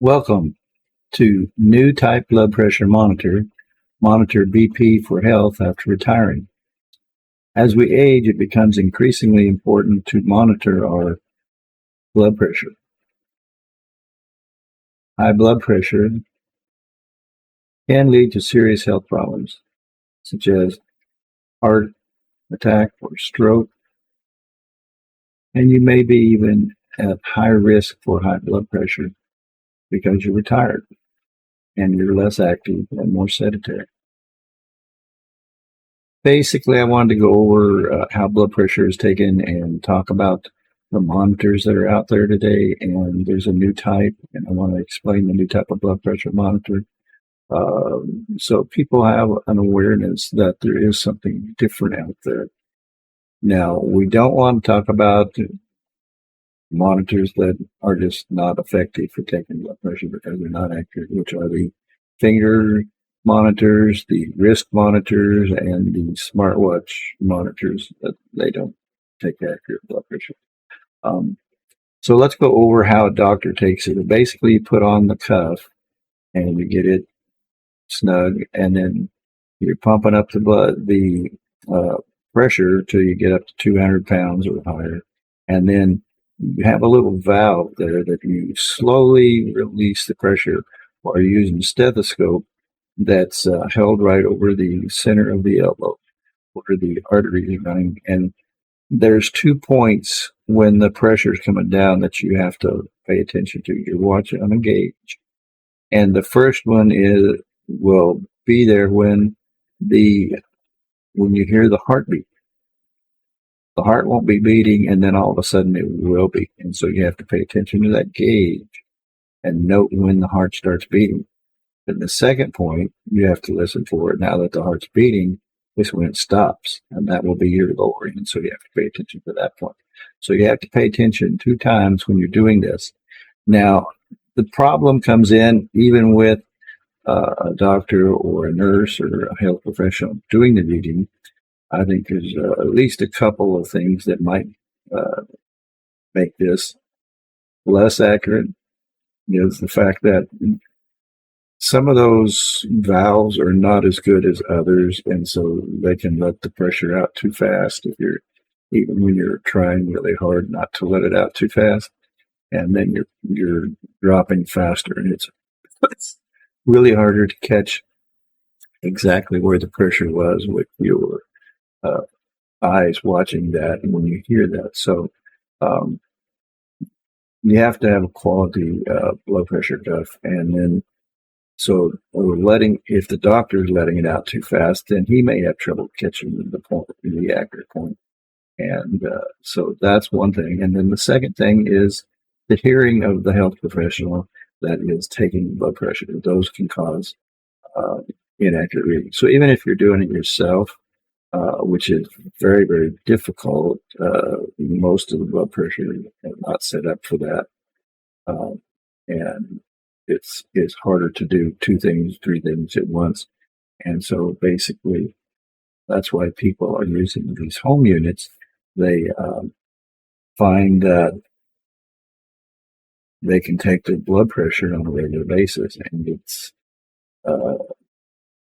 Welcome to New Type Blood Pressure Monitor, Monitor BP for Health after retiring. As we age, it becomes increasingly important to monitor our blood pressure. High blood pressure can lead to serious health problems, such as heart attack or stroke, and you may be even at high risk for high blood pressure because you're retired and you're less active and more sedentary. Basically, I wanted to go over how blood pressure is taken and talk about the monitors that are out there today. And there's a new type, and I want to explain the new type of blood pressure monitor. So people have an awareness that there is something different out there. Now, we don't want to talk about monitors that are just not effective for taking blood pressure because they're not accurate, which are the finger monitors, the wrist monitors, and the smartwatch monitors that they don't take accurate blood pressure. So let's go over how a doctor takes it. Basically, you put on the cuff and you get it snug, and then you're pumping up the pressure till you get up to 200 pounds or higher, and then you have a little valve there that you slowly release the pressure while you're using a stethoscope that's held right over the center of the elbow where the arteries are running. And there's 2 points when the pressure is coming down that you have to pay attention to. You're watching on a gauge. And the first one will be there when you hear the heartbeat. The heart won't be beating, and then all of a sudden it will be. And so you have to pay attention to that gauge and note when the heart starts beating. And the second point, you have to listen for it. Now that the heart's beating, is when it stops, and that will be your lowering. And so you have to pay attention to that point. So you have to pay attention 2 times when you're doing this. Now, the problem comes in even with a doctor or a nurse or a health professional doing the reading. I think there's at least a couple of things that might make this less accurate. Is the fact that some of those valves are not as good as others, and so they can let the pressure out too fast even when you're trying really hard not to let it out too fast, and then you're dropping faster, and it's really harder to catch exactly where the pressure was with your eyes watching that and when you hear that. So you have to have a quality blood pressure cuff, and then if the doctor is letting it out too fast, then he may have trouble catching the accurate point. And so that's one thing. And then the second thing is the hearing of the health professional that is taking blood pressure. Those can cause inaccurate reading. So even if you're doing it yourself, which is very, very difficult, most of the blood pressure are not set up for that. And it's harder to do 2 things, 3 things at once. And so basically, that's why people are using these home units. They find that they can take their blood pressure on a regular basis, and it's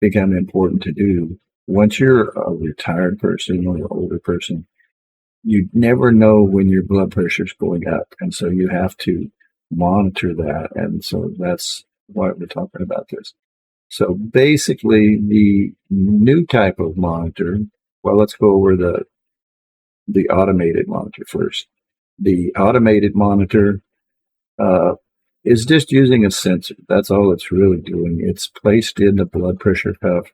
become important to do. Once you're a retired person or an older person, you never know when your blood pressure is going up, and so you have to monitor that. And so that's why we're talking about this. So basically, the new type of monitor, well, let's go over the automated monitor first. The automated monitor is just using a sensor. That's all it's really doing. It's placed in the blood pressure cuff,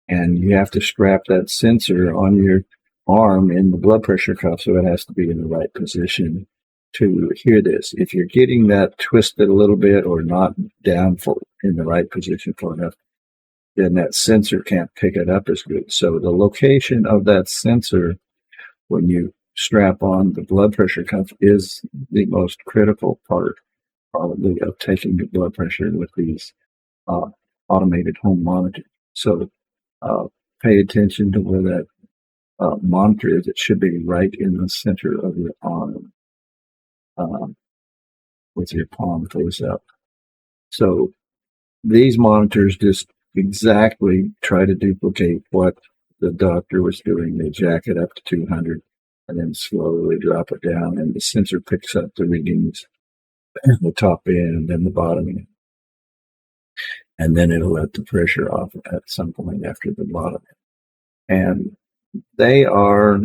and you have to strap that sensor on your arm in the blood pressure cuff, so it has to be in the right position to hear this. If you're getting that twisted a little bit or not down in the right position for enough, then that sensor can't pick it up as good. So the location of that sensor when you strap on the blood pressure cuff is the most critical part, probably, of taking the blood pressure with these automated home monitors. So pay attention to where that monitor is. It should be right in the center of your arm with your palm face up. So these monitors just exactly try to duplicate what the doctor was doing. They jack it up to 200 and then slowly drop it down, and the sensor picks up the readings in the top end and the bottom end. And then it'll let the pressure off at some point after the bottom end. And they are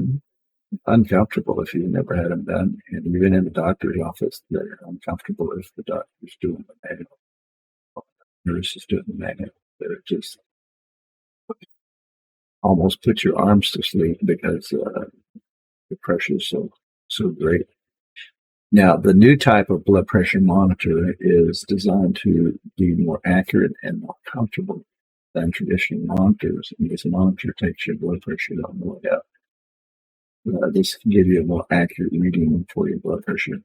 uncomfortable if you've never had them done. And even in the doctor's office, they're uncomfortable if the doctor's doing the manual. The nurse is doing the manual. They're just almost put your arms to sleep because the pressure is so great. Now, the new type of blood pressure monitor is designed to be more accurate and more comfortable than traditional monitors. And this monitor takes your blood pressure all the way up. This can give you a more accurate reading for your blood pressure.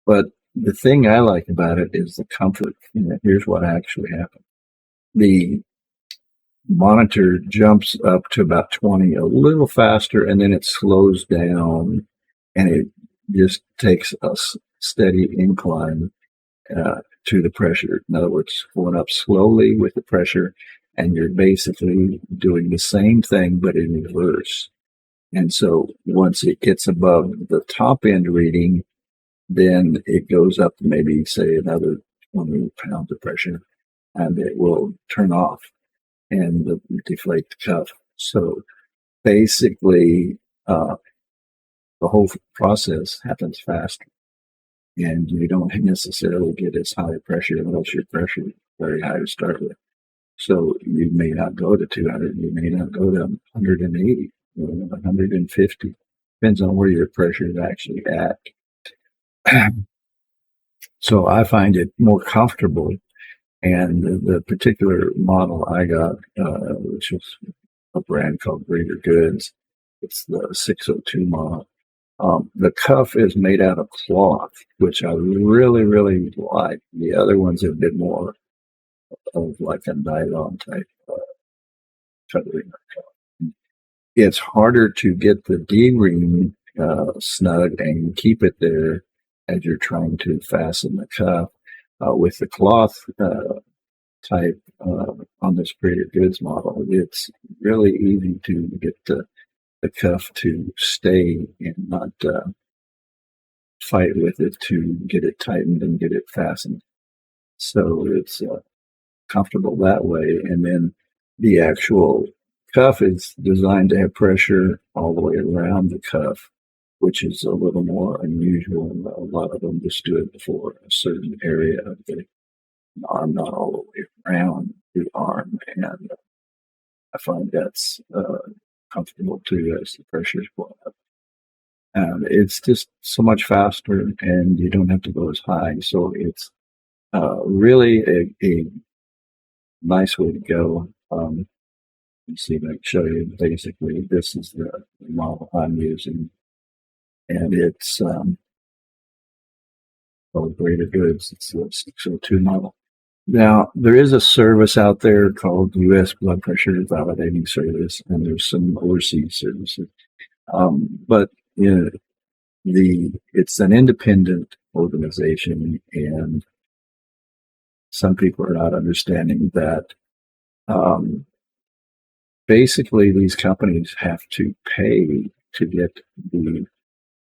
But the thing I like about it is the comfort. Here's what actually happened. The monitor jumps up to about 20 a little faster, and then it slows down, and it just takes a steady incline to the pressure. In other words, going up slowly with the pressure, and you're basically doing the same thing but in reverse. And so once it gets above the top end reading, then it goes up maybe, say, another 20 pounds of pressure, and it will turn off and deflate the cuff. So basically, the whole process happens faster, and you don't necessarily get as high a pressure unless your pressure is very high to start with. So you may not go to 200, you may not go to 180, 150. Depends on where your pressure is actually at. So I find it more comfortable. And the particular model I got, which is a brand called Greater Goods, it's the 602 model. The cuff is made out of cloth, which I really, really like. The other ones have been more of like a nylon type covering. It's harder to get the D-ring snug and keep it there as you're trying to fasten the cuff. With the cloth type on this Greater Goods model, it's really easy to get the cuff to stay and not fight with it to get it tightened and get it fastened. So it's comfortable that way. And then the actual cuff is designed to have pressure all the way around the cuff, which is a little more unusual. A lot of them just do it for a certain area of the arm, not all the way around the arm. And I find that's comfortable too as the pressure is going up. And it's just so much faster, and you don't have to go as high. So it's really a nice way to go. Let's see if I can show you. Basically, this is the model I'm using, and it's Greater Goods. It's the 602 model. Now, there is a service out there called U.S. Blood Pressure Validating Service, and there's some overseas services. But it's an independent organization, and some people are not understanding that basically these companies have to pay to get the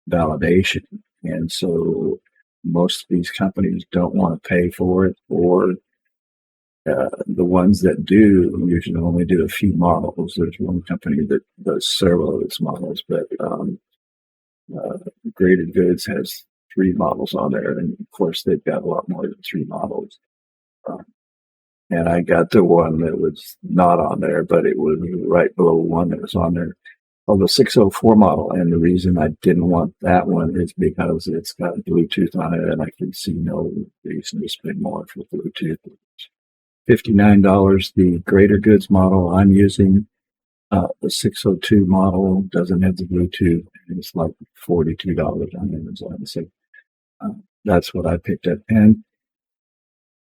validation. And so most of these companies don't want to pay for it, or the ones that do usually only do a few models. There's one company that does several of its models, but Greater Goods has 3 models on there, and of course they've got a lot more than 3 models. And I got the one that was not on there, but it was right below one that was on there, called the 604 model. And the reason I didn't want that one is because it's got Bluetooth on it, and I can see no reason to spend more for Bluetooth. $59. The Greater Goods model I'm using, the 602 model, doesn't have the Bluetooth, and it's like $42 on Amazon. So that's what I picked up. And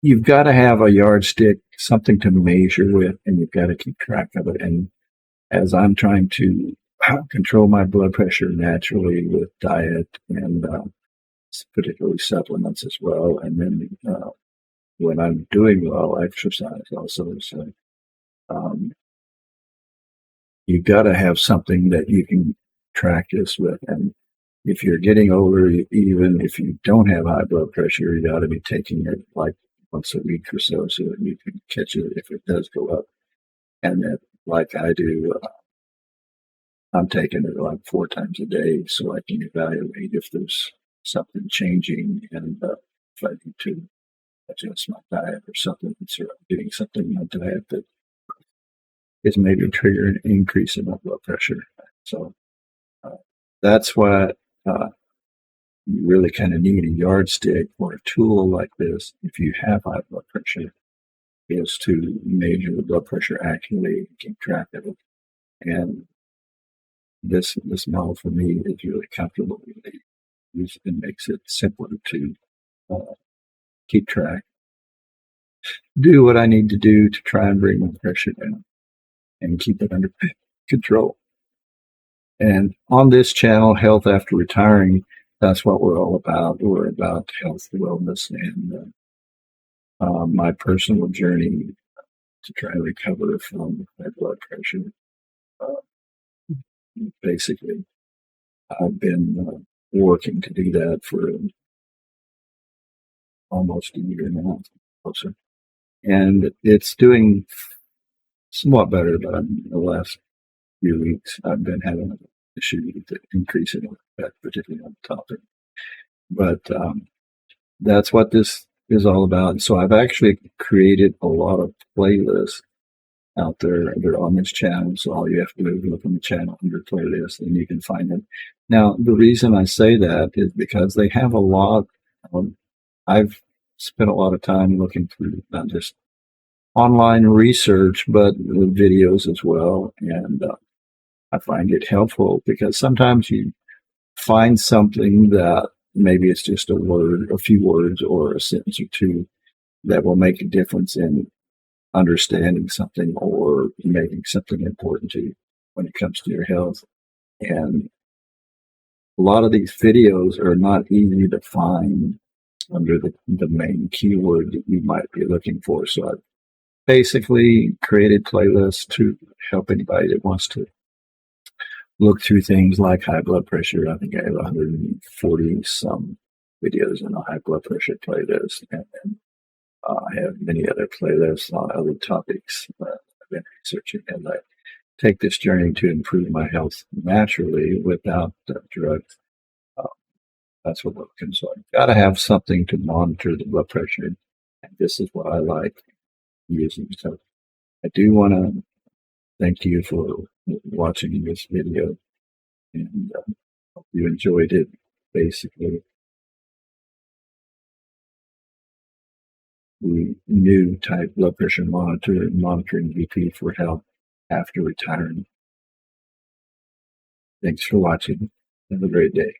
you've got to have a yardstick, something to measure with, and you've got to keep track of it. And as I'm trying to control my blood pressure naturally with diet and particularly supplements as well, and then when I'm doing well, exercise also. So um, you've got to have something that you can track this with. And if you're getting older, even if you don't have high blood pressure, you got to be taking it like once a week or so that you can catch it if it does go up. And that, like I do, I'm taking it like 4 times a day so I can evaluate if there's something changing and if I need to adjust my diet or something, so I'm getting something in my diet that is maybe triggering an increase in my blood pressure. So uh, that's why you really kind of need a yardstick or a tool like this if you have high blood pressure, is to measure the blood pressure accurately and keep track of it. And this model for me is really comfortable with it. It makes it simpler to uh, keep track, do what I need to do to try and bring my pressure down and keep it under control. And on this channel, Health After Retiring, that's what we're all about. We're about health, wellness, and my personal journey to try and recover from high blood pressure. Basically, I've been working to do that for almost a year now, closer. And it's doing somewhat better, but in the last few weeks, I've been having an issue with the increase in that, particularly on the topic. But that's what this is all about. So I've actually created a lot of playlists out there. They're on this channel, so all you have to do is look on the channel under playlists and you can find them. Now, the reason I say that is because they have a lot. I've spent a lot of time looking through not just online research, but the videos as well. And I find it helpful because sometimes you find something that maybe it's just a word, a few words, or a sentence or two that will make a difference in understanding something or making something important to you when it comes to your health. And a lot of these videos are not easy to find under the main keyword that you might be looking for. So I've basically created playlists to help anybody that wants to look through things like high blood pressure. I think I have 140 some videos in a high blood pressure playlist, and I have many other playlists on other topics that I've been researching as I take this journey to improve my health naturally without drugs. Uh, that's what we're looking for. So I've got to have something to monitor the blood pressure, and this is what I like using. So I do want to thank you for watching this video, and hope you enjoyed it. Basically, the new type blood pressure monitor, monitoring BP for health after retiring. Thanks for watching. Have a great day.